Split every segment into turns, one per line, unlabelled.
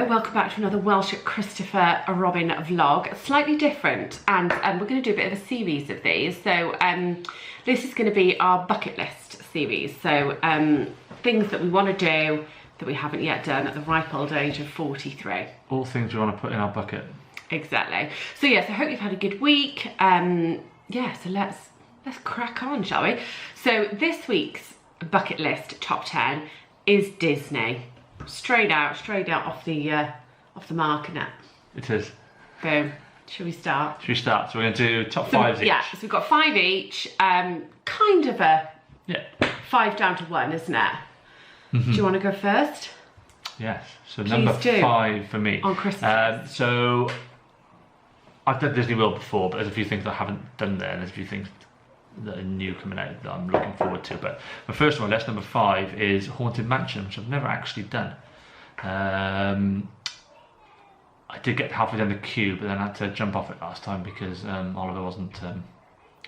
welcome back to another Welsh Christopher Robin vlog. Slightly different, and we're going to do a bit of a series of these. So this is going to be our bucket list series. So things that we want to do that we haven't yet done at the ripe old age of 43.
All things we want to put in our bucket.
Exactly. So yes, I hope you've had a good week. Yeah, so let's crack on, shall we? So this week's bucket list top 10 is Disney. Straight out off the mark, isn't it?
It is.
Boom. Should we start?
Should we start? So we're going to do top fives each.
Yeah, so we've got 5 each. Kind of a 5 down to 1, isn't it? Mm-hmm. Do you want to go first?
Yes. So number 5 for me.
On Christmas.
So I've done Disney World before, but there's a few things I haven't done there. And there's a few things that are new coming out that I'm looking forward to. But my first one, list number 5, is Haunted Mansion, which I've never actually done. I did get halfway down the queue, but then I had to jump off it last time because Oliver wasn't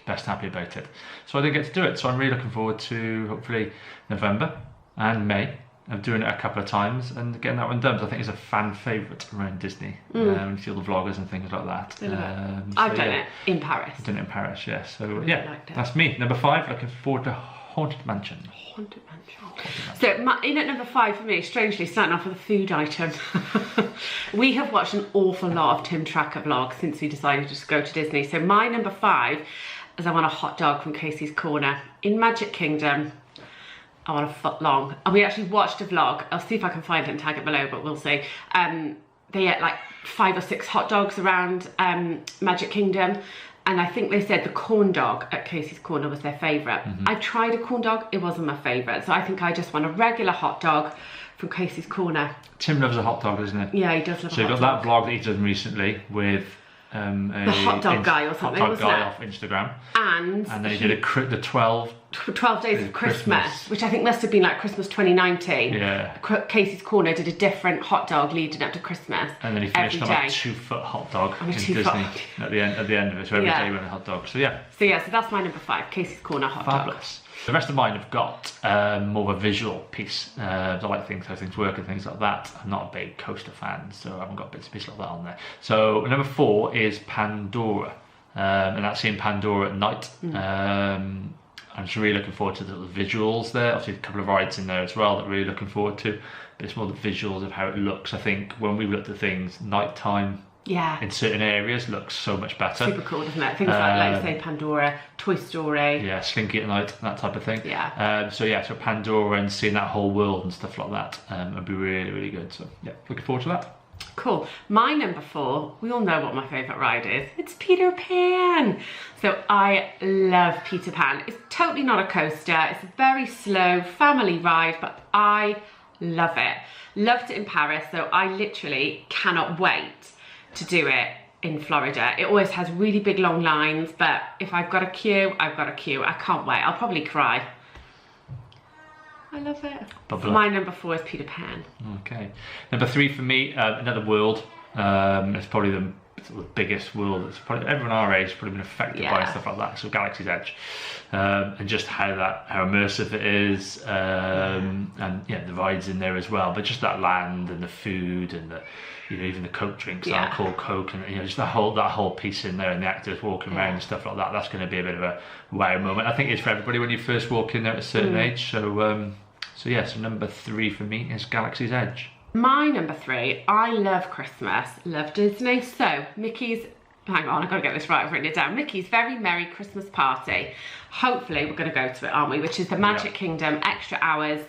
best happy about it. So I didn't get to do it. So I'm really looking forward to hopefully November and May of doing it a couple of times and getting that one done. So I think it's a fan favourite around Disney. You see all the vloggers and things like that.
I've done it in Paris.
I've done it in Paris, yeah. So yeah, that's me. Number 5, looking forward to Haunted Mansion.
Haunted Mansion. So in at number 5 for me, strangely, starting off with a food item. We have watched an awful lot of Tim Tracker vlogs since we decided to just go to Disney. So my number 5 is I want a hot dog from Casey's Corner. In Magic Kingdom, I want a foot long. And we actually watched a vlog. I'll see if I can find it and tag it below, but we'll see. They ate like 5 or 6 hot dogs around Magic Kingdom. And I think they said the corn dog at Casey's Corner was their favourite. I tried a corn dog, it wasn't my favourite. So I think I just want a regular hot dog from Casey's Corner.
Tim loves a hot dog, doesn't he?
Yeah, he does love a hot dog.
So you've got that vlog that he's done recently with
the hot dog guy or something,
hot dog guy off Instagram. And then he did the 12
days of Christmas, which I think must have been like Christmas 2019.
Yeah.
Casey's Corner did a different hot dog leading up to Christmas.
And then he finished on a 2-foot hot dog in Disney at the end of it. So every day he went a hot dog. So yeah.
So that's my number 5, Casey's Corner hot dog.
The rest of mine have got more of a visual piece. I like how things work and things like that. I'm not a big coaster fan, so I haven't got bits and pieces like that on there. So number 4 is Pandora, and that's in Pandora at night. I'm just really looking forward to the visuals there. Obviously a couple of rides in there as well that I'm really looking forward to. But it's more the visuals of how it looks. I think when we looked at things, nighttime in certain areas looks so much better.
Super cool, doesn't it? Things like say Pandora, Toy Story.
Yeah, Slinky at night, that type of thing.
Yeah.
So Pandora and seeing that whole world and stuff like that would be really, really good. So yeah, looking forward to that.
Cool. My number 4, we all know what my favourite ride is. It's Peter Pan. So I love Peter Pan. It's totally not a coaster. It's a very slow family ride, but I love it. Loved it in Paris, so I literally cannot wait to do it in Florida. It always has really big long lines, but if I've got a queue, I've got a queue. I can't wait. I'll probably cry. I love it. My number 4 is Peter Pan.
Okay. Number 3 for me, another world. It's probably the biggest world. It's probably everyone our age has probably been affected by stuff like that. So Galaxy's Edge, and just how immersive it is, and the rides in there as well. But just that land and the food and the even the Coke drinks, alcohol Coke, and just that whole piece in there and the actors walking around and stuff like that. That's going to be a bit of a wow moment. I think it's for everybody when you first walk in there at a certain age. So so number 3 for me is Galaxy's Edge.
My number 3, I love Christmas, love Disney. So Mickey's, hang on, I've got to get this right, I've written it down. Mickey's Very Merry Christmas Party. Hopefully we're going to go to it, aren't we? Which is the Magic Kingdom Extra Hours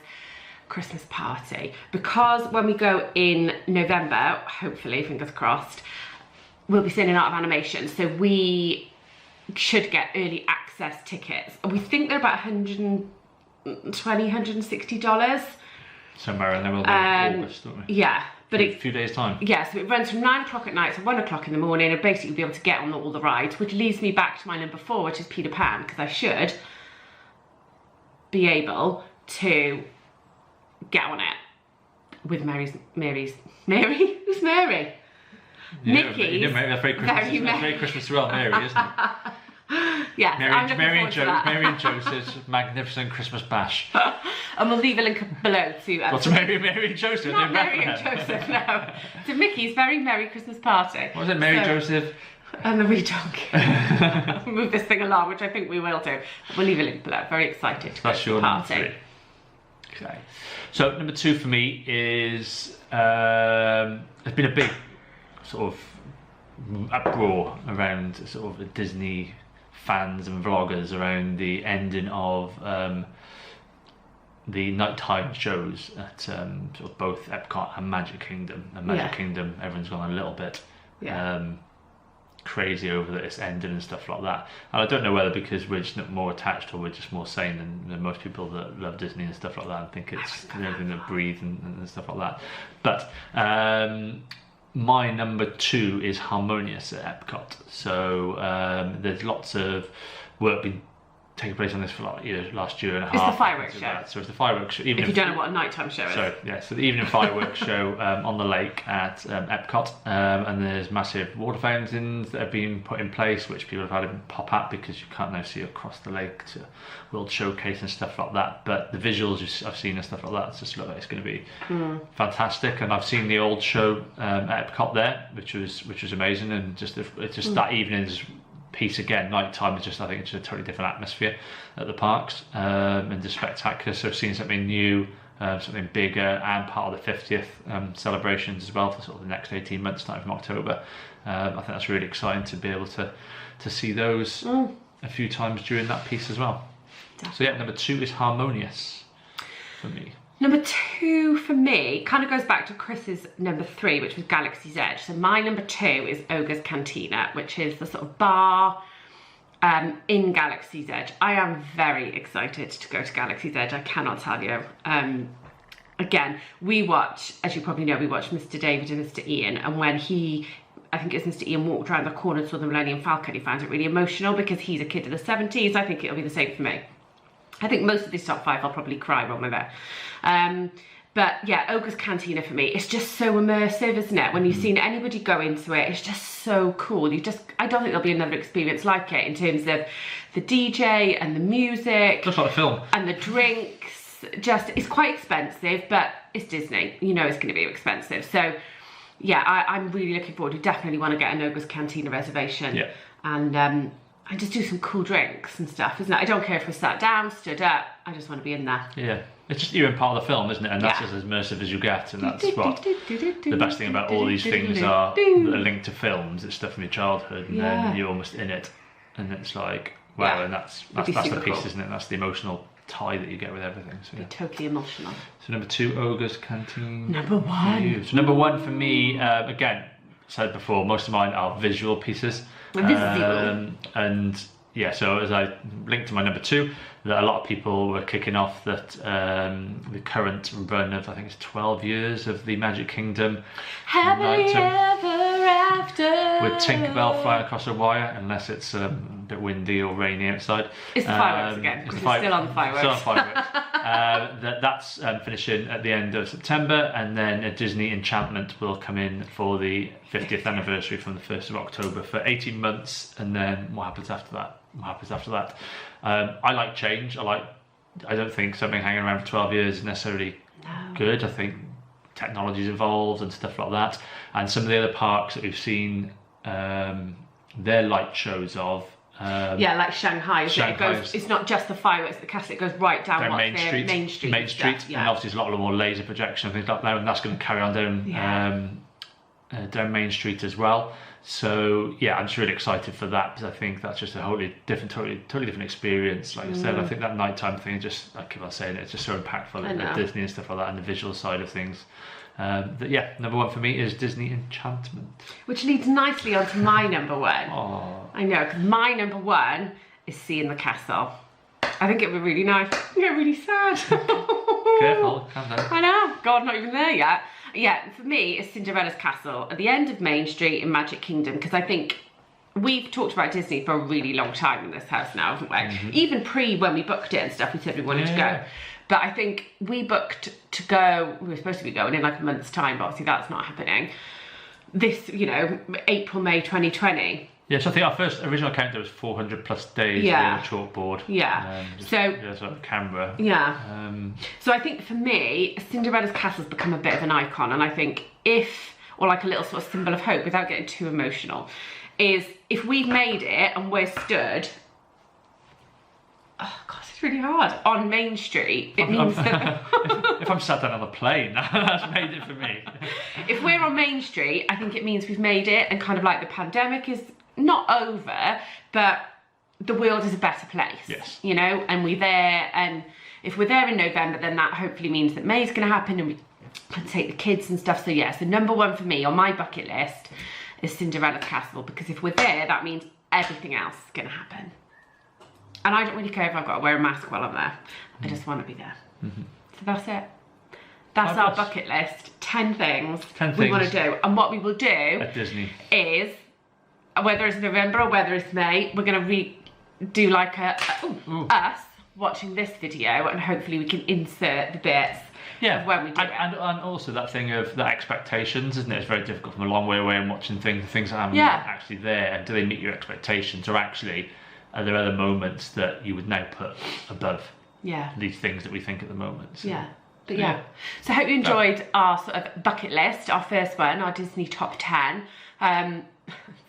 Christmas party. Because when we go in November, hopefully, fingers crossed, we'll be seeing an Art of Animation. So we should get early access tickets. We think they're about $120, $160.
Somewhere in there, we'll be in August, don't we?
Yeah. But
a few days' time.
Yeah, so it runs from 9 o'clock at night to 1 o'clock in the morning, and basically be able to get on all the rides, which leads me back to my number 4, which is Peter Pan, because I should be able to get on it with Mary's. Mary? Who's Mary?
Yeah,
Mickey's
that's very Christmas as well, Mary, isn't it?
Yes, I'm looking forward to that.
Mary and Joseph's magnificent Christmas bash.
And we'll leave a link below to...
What's Mary and Joseph?
Not Mary and Joseph, no. To Mickey's very merry Christmas party.
What was it, Mary, Joseph?
And the wee dog. Move this thing along, which I think we will do. We'll leave a link below. Very excited to go to the party.
Number 3. Okay. So number 2 for me is there's been a big sort of uproar around sort of the Disney fans and vloggers around the ending of the nighttime shows at sort of both Epcot and Magic Kingdom. And Magic Kingdom, everyone's gone a little bit crazy over that it's ending and stuff like that. And I don't know whether because we're just more attached or we're just more sane than most people that love Disney and stuff like that and think it's everything that breathe and stuff like that. But my number 2 is Harmonious at Epcot. So there's lots of work been taking place on this for like last year and a half.
It's the fireworks show.
So it's the fireworks show. Even
if you don't know what a nighttime show is.
So the evening fireworks show on the lake at Epcot, and there's massive water fountains that have been put in place, which people have had to pop at because you can't now see across the lake to World Showcase and stuff like that. But the visuals I've seen and stuff like that, it's just look like it's going to be fantastic. And I've seen the old show at Epcot there, which was amazing, and just that evening's piece again, nighttime is just, I think it's just a totally different atmosphere at the parks, and just spectacular. So seeing something new, something bigger, and part of the 50th celebrations as well for sort of the next 18 months starting from October. I think that's really exciting to be able to see those a few times during that piece as well. Definitely. So yeah, number 2 is Harmonious for me.
Number 2 for me kind of goes back to Chris's number 3, which was Galaxy's Edge. So my number 2 is Ogre's Cantina, which is the sort of bar in Galaxy's Edge. I am very excited to go to Galaxy's Edge, I cannot tell you. Again, we watch, as you probably know, we watch Mr. David and Mr. Ian, and when I think it was Mr. Ian walked around the corner and saw the Millennium Falcon, he found it really emotional because he's a kid of the 70s. I think it'll be the same for me. I think most of these top 5 I'll probably cry when we're there. But yeah, Ogre's Cantina for me, it's just so immersive, isn't it? When you've seen anybody go into it, it's just so cool. I don't think there'll be another experience like it in terms of the DJ and the music.
Just like a film.
And the drinks. It's quite expensive, but it's Disney. You know it's going to be expensive. So yeah, I'm really looking forward. We definitely want to get an Ogre's Cantina reservation. Yeah. And just do some cool drinks and stuff, isn't it? I don't care if we're sat down, stood up, I just want to be in there.
Yeah, it's just you're in part of the film, isn't it? And that's as immersive as you get, and that's what the best thing about all these things are that are linked to films. It's stuff from your childhood, and then you're almost in it, and it's like, wow, and that's the piece, cool. Isn't it? That's the emotional tie that you get with everything. So yeah.
Totally emotional.
So number 2, Ogre's Canteen.
Number 1.
So number 1 for me, again, said before, most of mine are visual pieces. And yeah, so as I linked to my number 2, that a lot of people were kicking off that the current run of, I think it's 12 years of the Magic Kingdom.
Happily ever after.
With Tinkerbell flying across a wire, unless it's a bit windy or rainy outside.
It's the fireworks again, because it's still on the fireworks.
Still on fireworks. That's finishing at the end of September, and then Disney Enchantment will come in for the 50th anniversary from the 1st of October for 18 months, and then what happens after that? I like change. I don't think something hanging around for 12 years is necessarily good. I think technology's evolved and stuff like that, and some of the other parks that we've seen their light shows of
like Shanghai, it's not just the fireworks at the castle, it goes right down
Main Street, and obviously there's a lot more laser projection and things like that, and that's going to carry on down Main Street as well. So yeah, I'm just really excited for that, because I think that's just a totally different experience. Like I said, I think that nighttime thing, just I keep on saying it, it's just so impactful at Disney and stuff like that, and the visual side of things. Number 1 for me is Disney Enchantment,
which leads nicely onto my number 1.
Oh.
I know, because my number 1 is Seeing the Castle. I think it would be really nice. I get really sad.
Careful, calm down.
I know, God, not even there yet. Yeah, for me, it's Cinderella's Castle at the end of Main Street in Magic Kingdom, because I think we've talked about Disney for a really long time in this house now, haven't we? Even when we booked it and stuff, we said we wanted to go. But I think we booked to go, we were supposed to be going in like a month's time, but obviously that's not happening. This, April, May 2020.
Yeah, so I think our first original count there was 400 plus days
Yeah.
on a chalkboard.
Yeah.
Sort of camera.
Yeah.
Um,
So I think for me, Cinderella's Castle's become a bit of an icon, and I think or like a little sort of symbol of hope, without getting too emotional, is if we've made it and we're stood, oh God, it's really hard, on Main Street, it means that...
if I'm sat down on a plane, that's made it for me.
If we're on Main Street, I think it means we've made it, and kind of like the pandemic is not over, but the world is a better place.
Yes.
You know, and we're there, and if we're there in November, then that hopefully means that May's going to happen, and we can take the kids and stuff. So yeah, so number one for me on my bucket list is Cinderella Castle, because if we're there, that means everything else is going to happen. And I don't really care if I've got to wear a mask while I'm there. I just want to be there. So that's it. That's our bucket list. 10 things we want to do. And what we will do
At Disney
is, whether it's November or whether it's May, we're going to do like us watching this video, and hopefully we can insert the bits of when we do it.
And also that thing of the expectations, isn't it? It's very difficult from a long way away and watching things that aren't actually there. And do they meet your expectations, or actually are there other moments that you would now put above these things that we think at the moment? So,
But so I hope you enjoyed our sort of bucket list, our first one, our Disney top 10.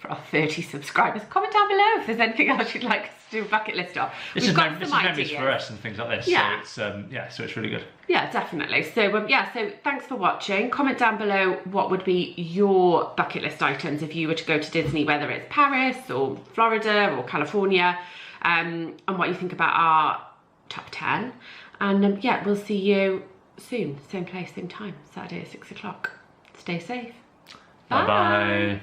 For our 30 subscribers, comment down below if there's anything else you'd like us to do a bucket list of.
It's just memories for us and things like this.
Yeah.
So it's so it's really good.
Yeah, definitely. So so thanks for watching. Comment down below what would be your bucket list items if you were to go to Disney, whether it's Paris or Florida or California, and what you think about our top 10. And we'll see you soon, same place, same time, Saturday at 6 o'clock. Stay safe.
Bye bye.